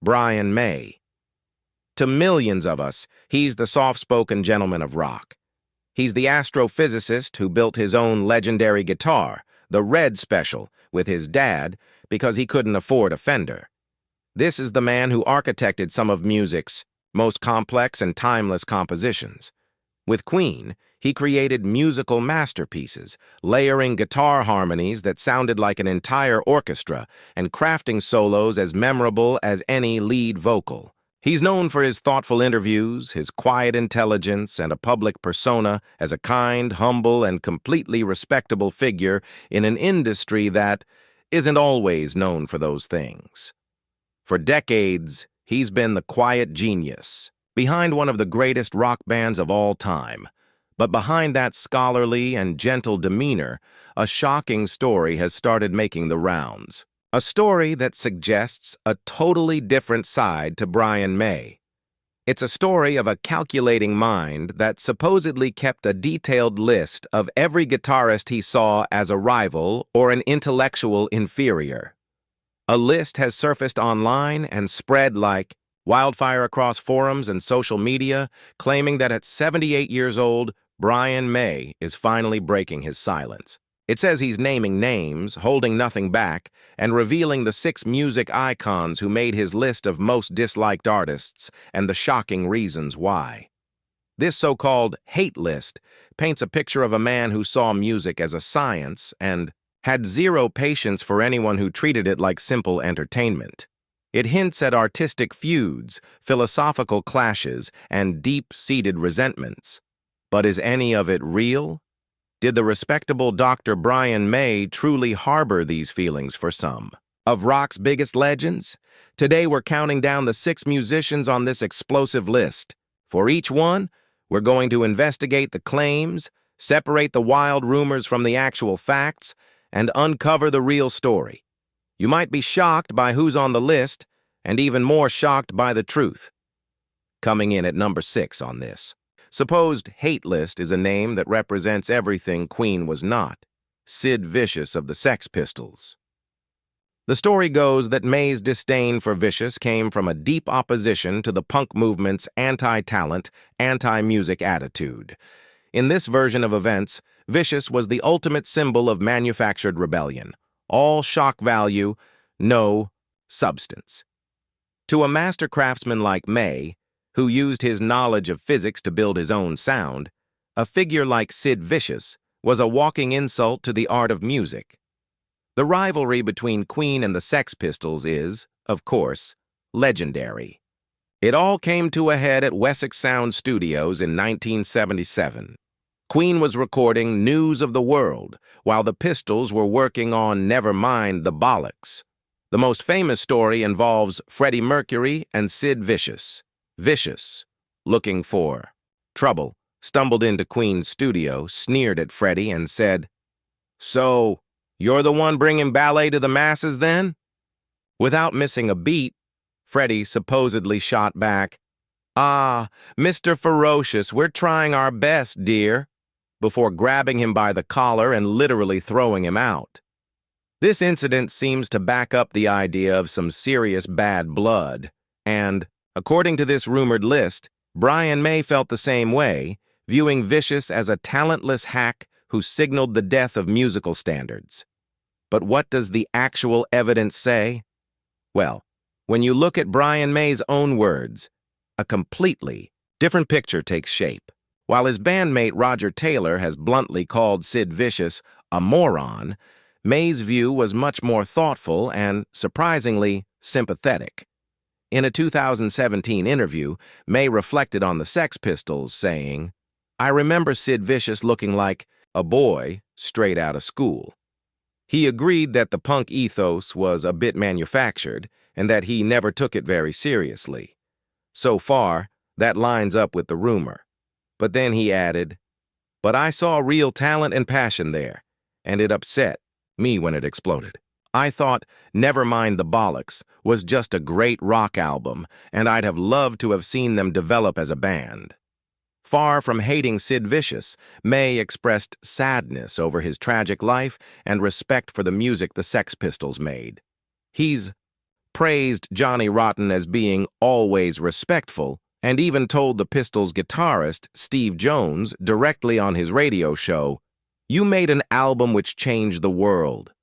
Brian May. To millions of us, he's the soft-spoken gentleman of rock. He's the astrophysicist who built his own legendary guitar, the Red Special, with his dad because he couldn't afford a Fender. This is the man who architected some of music's most complex and timeless compositions. With Queen, he created musical masterpieces, layering guitar harmonies that sounded like an entire orchestra and crafting solos as memorable as any lead vocal. He's known for his thoughtful interviews, his quiet intelligence, and a public persona as a kind, humble, and completely respectable figure in an industry that isn't always known for those things. For decades, he's been the quiet genius, behind one of the greatest rock bands of all time. But behind that scholarly and gentle demeanor, a shocking story has started making the rounds. A story that suggests a totally different side to Brian May. It's a story of a calculating mind that supposedly kept a detailed list of every guitarist he saw as a rival or an intellectual inferior. A list has surfaced online and spread like wildfire across forums and social media, claiming that at 78 years old, Brian May is finally breaking his silence. It says he's naming names, holding nothing back, and revealing the 6 music icons who made his list of most disliked artists and the shocking reasons why. This so-called hate list paints a picture of a man who saw music as a science and had zero patience for anyone who treated it like simple entertainment. It hints at artistic feuds, philosophical clashes, and deep-seated resentments. But is any of it real? Did the respectable Dr. Brian May truly harbor these feelings for some of rock's biggest legends? Today we're counting down the 6 musicians on this explosive list. For each one, we're going to investigate the claims, separate the wild rumors from the actual facts, and uncover the real story. You might be shocked by who's on the list, and even more shocked by the truth. Coming in at number 6 on this supposed hate list is a name that represents everything Queen was not: Sid Vicious of the Sex Pistols. The story goes that May's disdain for Vicious came from a deep opposition to the punk movement's anti-talent, anti-music attitude. In this version of events, Vicious was the ultimate symbol of manufactured rebellion. All shock value, no substance. To a master craftsman like May, who used his knowledge of physics to build his own sound, a figure like Sid Vicious was a walking insult to the art of music. The rivalry between Queen and the Sex Pistols is, of course, legendary. It all came to a head at Wessex Sound Studios in 1977. Queen was recording News of the World, while the Pistols were working on Never Mind the Bollocks. The most famous story involves Freddie Mercury and Sid Vicious. Vicious, looking for trouble, stumbled into Queen's studio, sneered at Freddie, and said, "So, you're the one bringing ballet to the masses, then?" Without missing a beat, Freddie supposedly shot back, "Ah, Mr. Ferocious, we're trying our best, dear," before grabbing him by the collar and literally throwing him out. This incident seems to back up the idea of some serious bad blood, and according to this rumored list, Brian May felt the same way, viewing Vicious as a talentless hack who signaled the death of musical standards. But what does the actual evidence say? Well, when you look at Brian May's own words, a completely different picture takes shape. While his bandmate Roger Taylor has bluntly called Sid Vicious a moron, May's view was much more thoughtful and, surprisingly, sympathetic. In a 2017 interview, May reflected on the Sex Pistols, saying, "I remember Sid Vicious looking like a boy straight out of school." He agreed that the punk ethos was a bit manufactured and that he never took it very seriously. So far, that lines up with the rumor. But then he added, "But I saw real talent and passion there, and it upset me when it exploded. I thought Never Mind the Bollocks was just a great rock album, and I'd have loved to have seen them develop as a band." Far from hating Sid Vicious, May expressed sadness over his tragic life and respect for the music the Sex Pistols made. He's praised Johnny Rotten as being always respectful, and even told the Pistols' guitarist, Steve Jones, directly on his radio show, "You made an album which changed the world."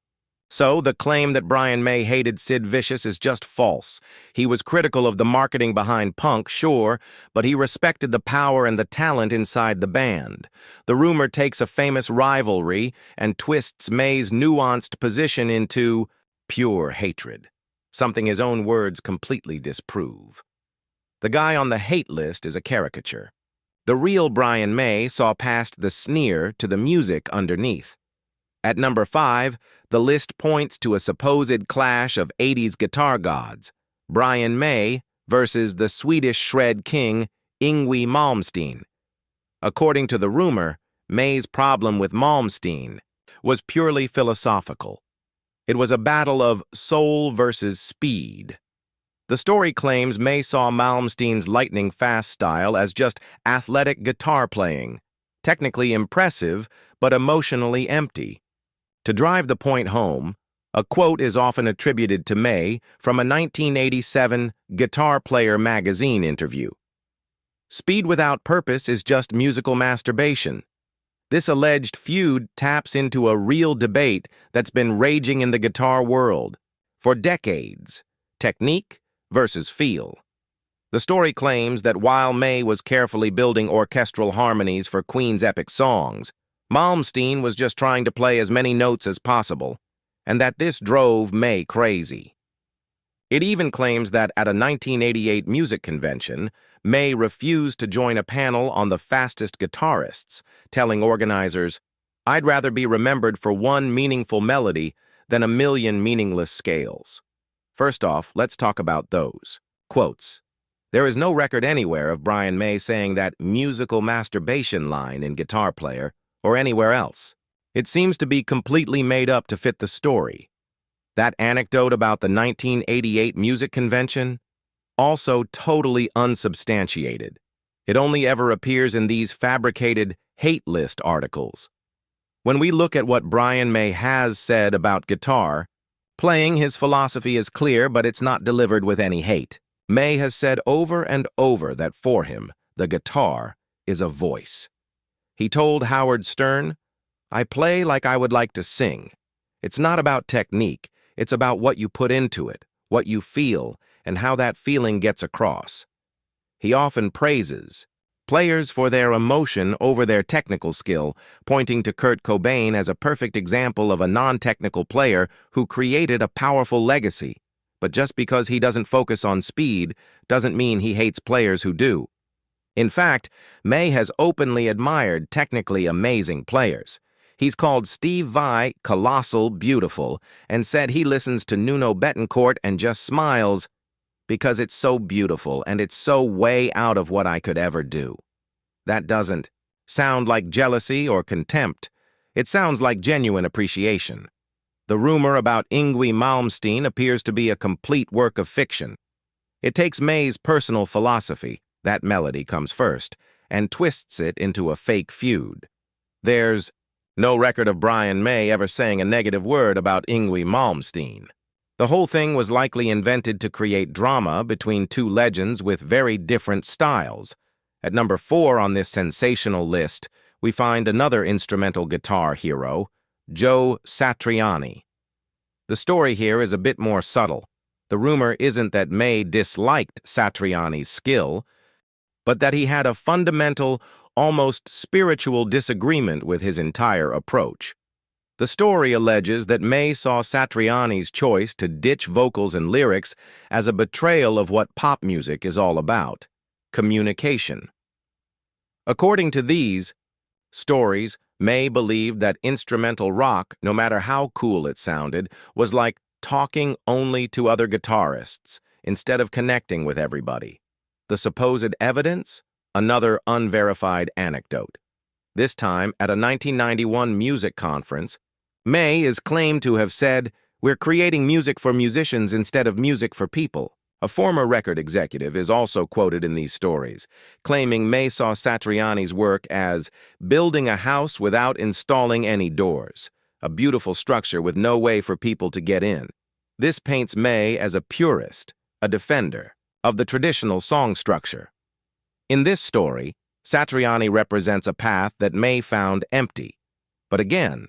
So, the claim that Brian May hated Sid Vicious is just false. He was critical of the marketing behind punk, sure, but he respected the power and the talent inside the band. The rumor takes a famous rivalry and twists May's nuanced position into pure hatred, something his own words completely disprove. The guy on the hate list is a caricature. The real Brian May saw past the sneer to the music underneath. At number 5, the list points to a supposed clash of 80s guitar gods, Brian May versus the Swedish shred king, Yngwie Malmsteen. According to the rumor, May's problem with Malmsteen was purely philosophical. It was a battle of soul versus speed. The story claims May saw Malmsteen's lightning-fast style as just athletic guitar playing, technically impressive but emotionally empty. To drive the point home, a quote is often attributed to May from a 1987 Guitar Player magazine interview. "Speed without purpose is just musical masturbation." This alleged feud taps into a real debate that's been raging in the guitar world for decades: technique versus feel. The story claims that while May was carefully building orchestral harmonies for Queen's epic songs, Malmsteen was just trying to play as many notes as possible, and that this drove May crazy. It even claims that at a 1988 music convention, May refused to join a panel on the fastest guitarists, telling organizers, "I'd rather be remembered for one meaningful melody than a million meaningless scales." First off, let's talk about those quotes. There is no record anywhere of Brian May saying that musical masturbation line in Guitar Player or anywhere else. It seems to be completely made up to fit the story. That anecdote about the 1988 music convention? Also totally unsubstantiated. It only ever appears in these fabricated hate list articles. When we look at what Brian May has said about guitar playing, his philosophy is clear, but it's not delivered with any hate. May has said over and over that for him, the guitar is a voice. He told Howard Stern, "I play like I would like to sing. It's not about technique, it's about what you put into it, what you feel, and how that feeling gets across." He often praises players for their emotion over their technical skill, pointing to Kurt Cobain as a perfect example of a non-technical player who created a powerful legacy. But just because he doesn't focus on speed doesn't mean he hates players who do. In fact, May has openly admired technically amazing players. He's called Steve Vai colossal beautiful and said he listens to Nuno Bettencourt and just smiles because it's so beautiful and it's so way out of what I could ever do. That doesn't sound like jealousy or contempt. It sounds like genuine appreciation. The rumor about Yngwie Malmsteen appears to be a complete work of fiction. It takes May's personal philosophy, that melody comes first, and twists it into a fake feud. There's no record of Brian May ever saying a negative word about Yngwie Malmsteen. The whole thing was likely invented to create drama between two legends with very different styles. At number 4 on this sensational list, we find another instrumental guitar hero, Joe Satriani. The story here is a bit more subtle. The rumor isn't that May disliked Satriani's skill, but that he had a fundamental, almost spiritual disagreement with his entire approach. The story alleges that May saw Satriani's choice to ditch vocals and lyrics as a betrayal of what pop music is all about: communication. According to these stories, May believed that instrumental rock, no matter how cool it sounded, was like talking only to other guitarists instead of connecting with everybody. The supposed evidence? Another unverified anecdote. This time, at a 1991 music conference, May is claimed to have said, "We're creating music for musicians instead of music for people." A former record executive is also quoted in these stories, claiming May saw Satriani's work as building a house without installing any doors, a beautiful structure with no way for people to get in. This paints May as a purist, a defender of the traditional song structure. In this story, Satriani represents a path that May found empty. But again,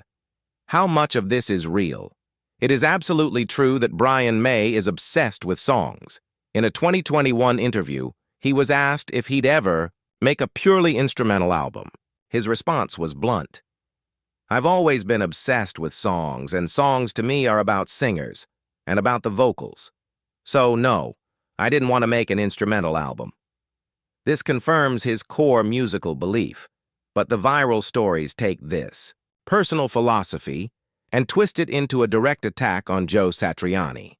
how much of this is real? It is absolutely true that Brian May is obsessed with songs. In a 2021 interview, he was asked if he'd ever make a purely instrumental album. His response was blunt. "I've always been obsessed with songs, and songs to me are about singers and about the vocals. So no, I didn't want to make an instrumental album." This confirms his core musical belief, but the viral stories take this personal philosophy and twist it into a direct attack on Joe Satriani.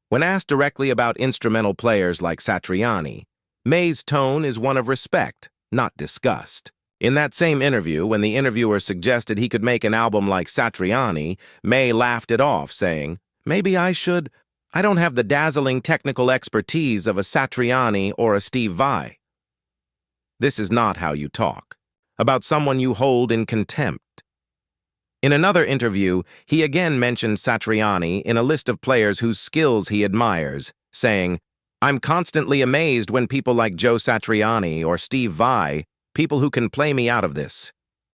When asked directly about instrumental players like Satriani, May's tone is one of respect, not disgust. In that same interview, when the interviewer suggested he could make an album like Satriani, May laughed it off, saying, "Maybe I should. I don't have the dazzling technical expertise of a Satriani or a Steve Vai." This is not how you talk about someone you hold in contempt. In another interview, he again mentioned Satriani in a list of players whose skills he admires, saying, "I'm constantly amazed when people like Joe Satriani or Steve Vai, people who can play me out of this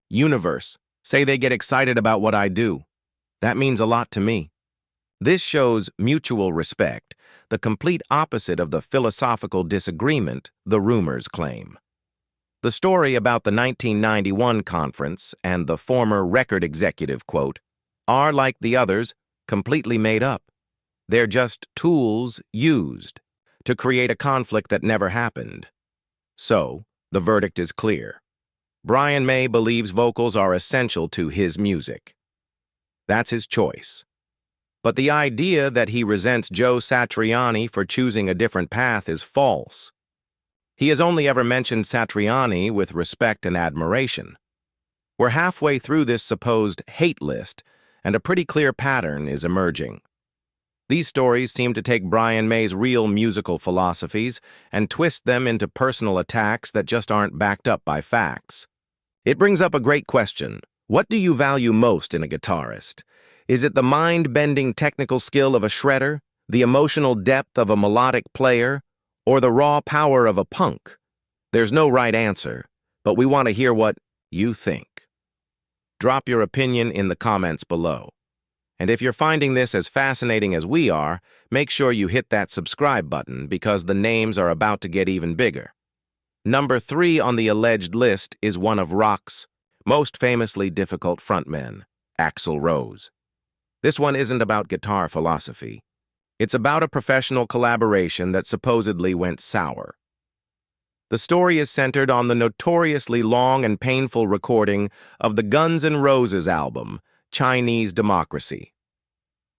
universe, say they get excited about what I do. That means a lot to me." This shows mutual respect, the complete opposite of the philosophical disagreement the rumors claim. The story about the 1991 conference and the former record executive quote are, like the others, completely made up. They're just tools used to create a conflict that never happened. So, the verdict is clear. Brian May believes vocals are essential to his music. That's his choice. But the idea that he resents Joe Satriani for choosing a different path is false. He has only ever mentioned Satriani with respect and admiration. We're halfway through this supposed hate list, and a pretty clear pattern is emerging. These stories seem to take Brian May's real musical philosophies and twist them into personal attacks that just aren't backed up by facts. It brings up a great question. What do you value most in a guitarist? Is it the mind-bending technical skill of a shredder, the emotional depth of a melodic player, or the raw power of a punk? There's no right answer, but we want to hear what you think. Drop your opinion in the comments below. And if you're finding this as fascinating as we are, make sure you hit that subscribe button because the names are about to get even bigger. Number 3 on the alleged list is one of rock's most famously difficult frontmen, Axl Rose. This one isn't about guitar philosophy. It's about a professional collaboration that supposedly went sour. The story is centered on the notoriously long and painful recording of the Guns N' Roses album, Chinese Democracy.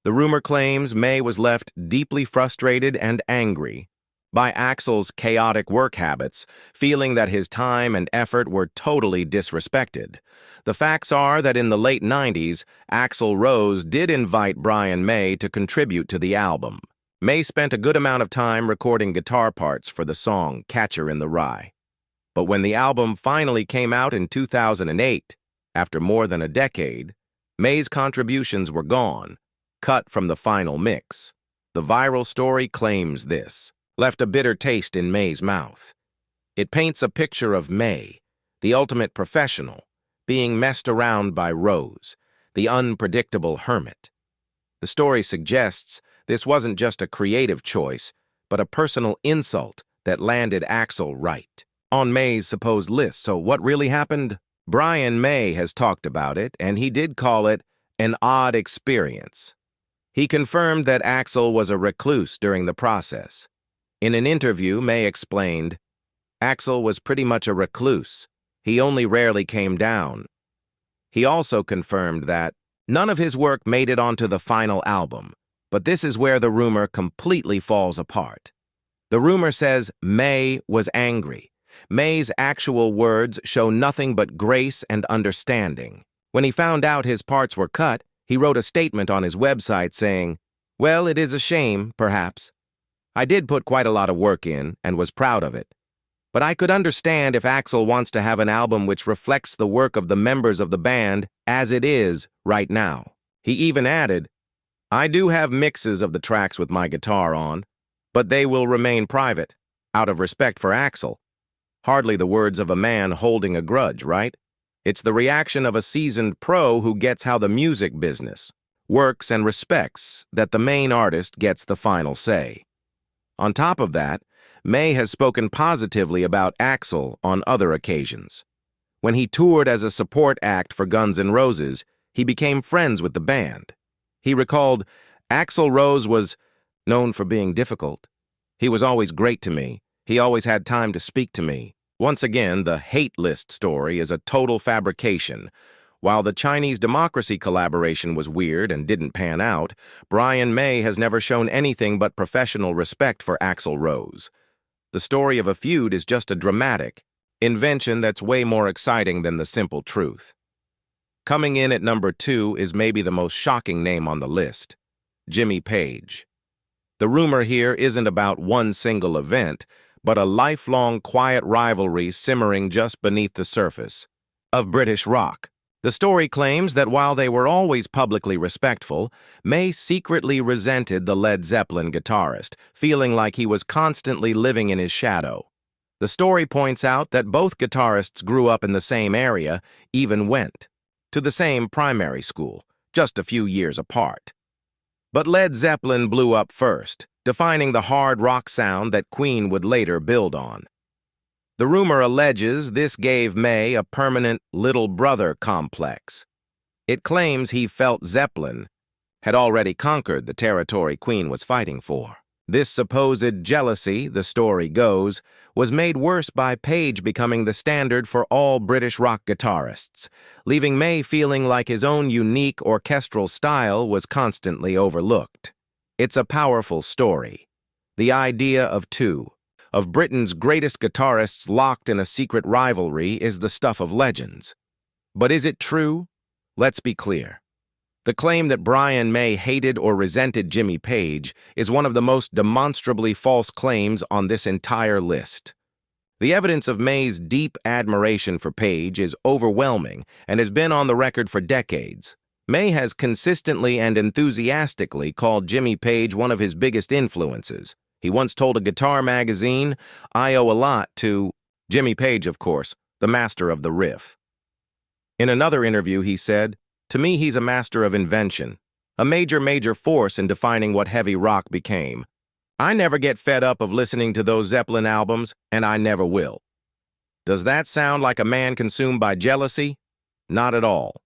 The rumor claims May was left deeply frustrated and angry by Axl's chaotic work habits, feeling that his time and effort were totally disrespected. The facts are that in the late 90s, Axl Rose did invite Brian May to contribute to the album. May spent a good amount of time recording guitar parts for the song Catcher in the Rye. But when the album finally came out in 2008, after more than a decade, May's contributions were gone, cut from the final mix. The viral story claims this left a bitter taste in May's mouth. It paints a picture of May, the ultimate professional, being messed around by Rose, the unpredictable hermit. The story suggests this wasn't just a creative choice, but a personal insult that landed Axl right on May's supposed list. So what really happened? Brian May has talked about it, and he did call it an odd experience. He confirmed that Axl was a recluse during the process. In an interview, May explained, "Axl was pretty much a recluse. He only rarely came down." He also confirmed that none of his work made it onto the final album, but this is where the rumor completely falls apart. The rumor says May was angry. May's actual words show nothing but grace and understanding. When he found out his parts were cut, he wrote a statement on his website saying, "Well, it is a shame, perhaps. I did put quite a lot of work in and was proud of it. But I could understand if Axl wants to have an album which reflects the work of the members of the band as it is right now." He even added, I do have mixes of the tracks with my guitar on, but they will remain private, out of respect for Axl. Hardly the words of a man holding a grudge, right? It's the reaction of a seasoned pro who gets how the music business works and respects that the main artist gets the final say. On top of that, May has spoken positively about Axl on other occasions. When he toured as a support act for Guns N' Roses, he became friends with the band. He recalled, "Axl Rose was known for being difficult. He was always great to me. He always had time to speak to me." Once again, the hate list story is a total fabrication. While the Chinese Democracy collaboration was weird and didn't pan out, Brian May has never shown anything but professional respect for Axl Rose. The story of a feud is just a dramatic invention that's way more exciting than the simple truth. Coming in at number 2 is maybe the most shocking name on the list, Jimmy Page. The rumor here isn't about one single event, but a lifelong quiet rivalry simmering just beneath the surface of British rock. The story claims that while they were always publicly respectful, May secretly resented the Led Zeppelin guitarist, feeling like he was constantly living in his shadow. The story points out that both guitarists grew up in the same area, even went to the same primary school, just a few years apart. But Led Zeppelin blew up first, defining the hard rock sound that Queen would later build on. The rumor alleges this gave May a permanent little brother complex. It claims he felt Zeppelin had already conquered the territory Queen was fighting for. This supposed jealousy, the story goes, was made worse by Page becoming the standard for all British rock guitarists, leaving May feeling like his own unique orchestral style was constantly overlooked. It's a powerful story. The idea of two of Britain's greatest guitarists locked in a secret rivalry is the stuff of legends. But is it true? Let's be clear. The claim that Brian May hated or resented Jimmy Page is one of the most demonstrably false claims on this entire list. The evidence of May's deep admiration for Page is overwhelming and has been on the record for decades. May has consistently and enthusiastically called Jimmy Page one of his biggest influences. He once told a guitar magazine, "I owe a lot to Jimmy Page, of course, the master of the riff." In another interview, he said, "To me, he's a master of invention, a major force in defining what heavy rock became. I never get fed up of listening to those Zeppelin albums, and I never will." Does that sound like a man consumed by jealousy? Not at all.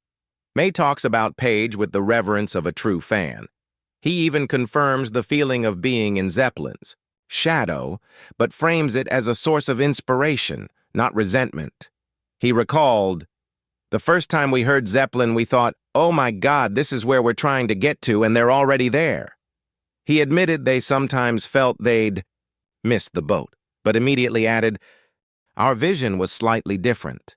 May talks about Page with the reverence of a true fan. He even confirms the feeling of being in Zeppelin's shadow, but frames it as a source of inspiration, not resentment. He recalled, "The first time we heard Zeppelin, we thought, oh my God, this is where we're trying to get to, and they're already there." He admitted they sometimes felt they'd missed the boat, but immediately added, "Our vision was slightly different.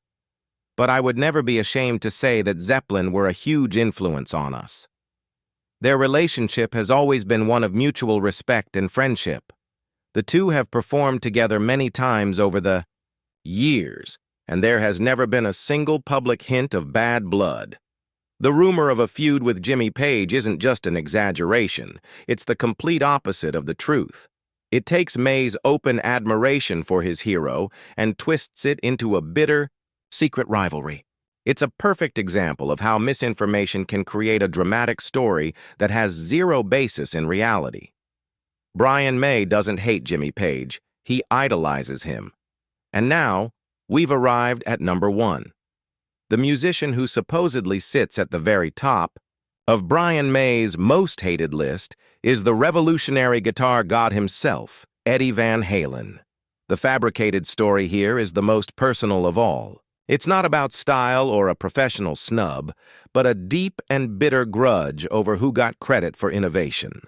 But I would never be ashamed to say that Zeppelin were a huge influence on us." Their relationship has always been one of mutual respect and friendship. The two have performed together many times over the years, and there has never been a single public hint of bad blood. The rumor of a feud with Jimmy Page isn't just an exaggeration, it's the complete opposite of the truth. It takes May's open admiration for his hero and twists it into a bitter, secret rivalry. It's a perfect example of how misinformation can create a dramatic story that has zero basis in reality. Brian May doesn't hate Jimmy Page, he idolizes him. And now, we've arrived at number 1. The musician who supposedly sits at the very top of Brian May's most hated list is the revolutionary guitar god himself, Eddie Van Halen. The fabricated story here is the most personal of all. It's not about style or a professional snub, but a deep and bitter grudge over who got credit for innovation.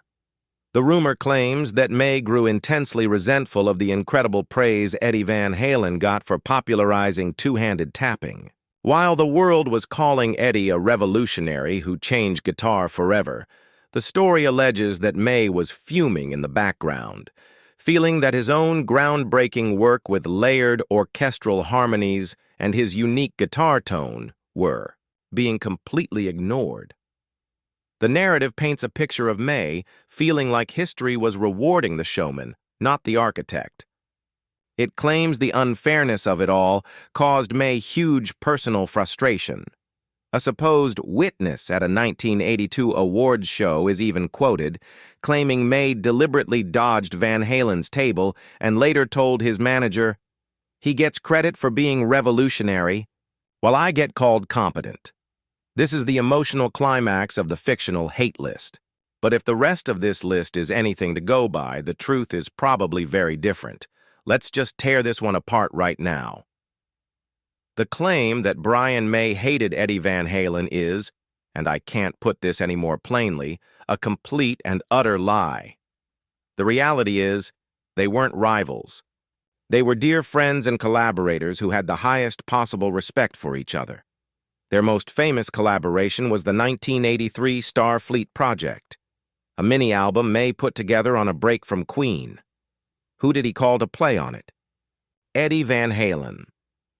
The rumor claims that May grew intensely resentful of the incredible praise Eddie Van Halen got for popularizing two-handed tapping. While the world was calling Eddie a revolutionary who changed guitar forever, the story alleges that May was fuming in the background, feeling that his own groundbreaking work with layered orchestral harmonies and his unique guitar tone were being completely ignored. The narrative paints a picture of May feeling like history was rewarding the showman, not the architect. It claims the unfairness of it all caused May huge personal frustration. A supposed witness at a 1982 awards show is even quoted, claiming May deliberately dodged Van Halen's table and later told his manager, "He gets credit for being revolutionary, while I get called competent." This is the emotional climax of the fictional hate list. But if the rest of this list is anything to go by, the truth is probably very different. Let's just tear this one apart right now. The claim that Brian May hated Eddie Van Halen is, and I can't put this any more plainly, a complete and utter lie. The reality is, they weren't rivals. They were dear friends and collaborators who had the highest possible respect for each other. Their most famous collaboration was the 1983 Starfleet Project, a mini-album May put together on a break from Queen. Who did he call to play on it? Eddie Van Halen.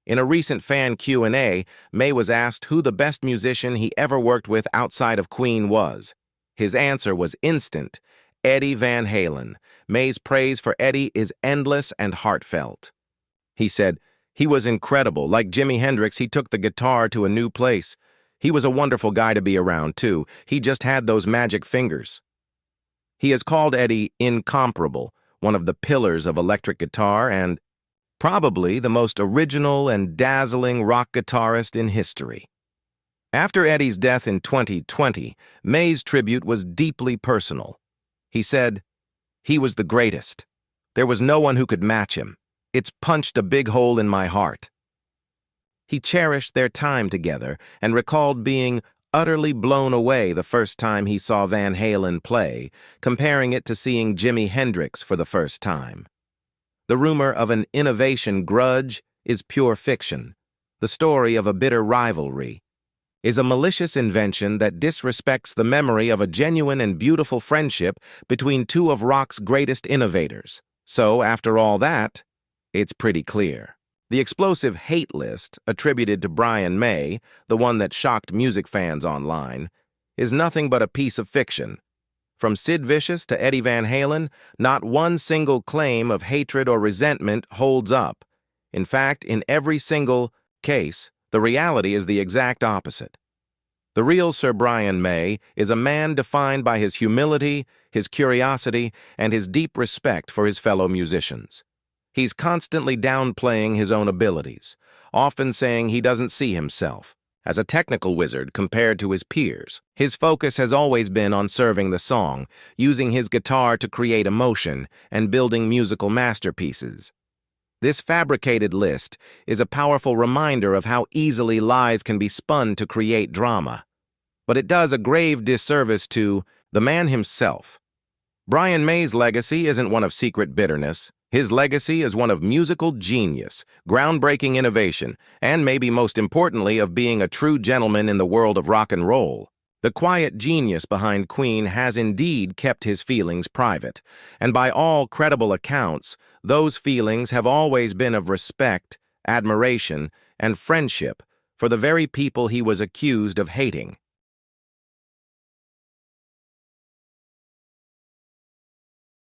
In a recent fan Q&A, May was asked who the best musician he ever worked with outside of Queen was. His answer was instant: Eddie Van Halen. May's praise for Eddie is endless and heartfelt. He said, "He was incredible. Like Jimi Hendrix, he took the guitar to a new place. He was a wonderful guy to be around, too. He just had those magic fingers." He has called Eddie incomparable, one of the pillars of electric guitar and probably the most original and dazzling rock guitarist in history. After Eddie's death in 2020, May's tribute was deeply personal. He said, "He was the greatest. There was no one who could match him. It's punched a big hole in my heart." He cherished their time together and recalled being utterly blown away the first time he saw Van Halen play, comparing it to seeing Jimi Hendrix for the first time. The rumor of an innovation grudge is pure fiction. The story of a bitter rivalry is a malicious invention that disrespects the memory of a genuine and beautiful friendship between two of rock's greatest innovators. So, after all that, it's pretty clear. The explosive hate list attributed to Brian May, the one that shocked music fans online, is nothing but a piece of fiction. From Sid Vicious to Eddie Van Halen, not one single claim of hatred or resentment holds up. In fact, in every single case, the reality is the exact opposite. The real Sir Brian May is a man defined by his humility, his curiosity, and his deep respect for his fellow musicians. He's constantly downplaying his own abilities, often saying he doesn't see himself as a technical wizard compared to his peers. His focus has always been on serving the song, using his guitar to create emotion, and building musical masterpieces. This fabricated list is a powerful reminder of how easily lies can be spun to create drama. But it does a grave disservice to the man himself. Brian May's legacy isn't one of secret bitterness. His legacy is one of musical genius, groundbreaking innovation, and maybe most importantly of being a true gentleman in the world of rock and roll. The quiet genius behind Queen has indeed kept his feelings private, and by all credible accounts, those feelings have always been of respect, admiration, and friendship for the very people he was accused of hating.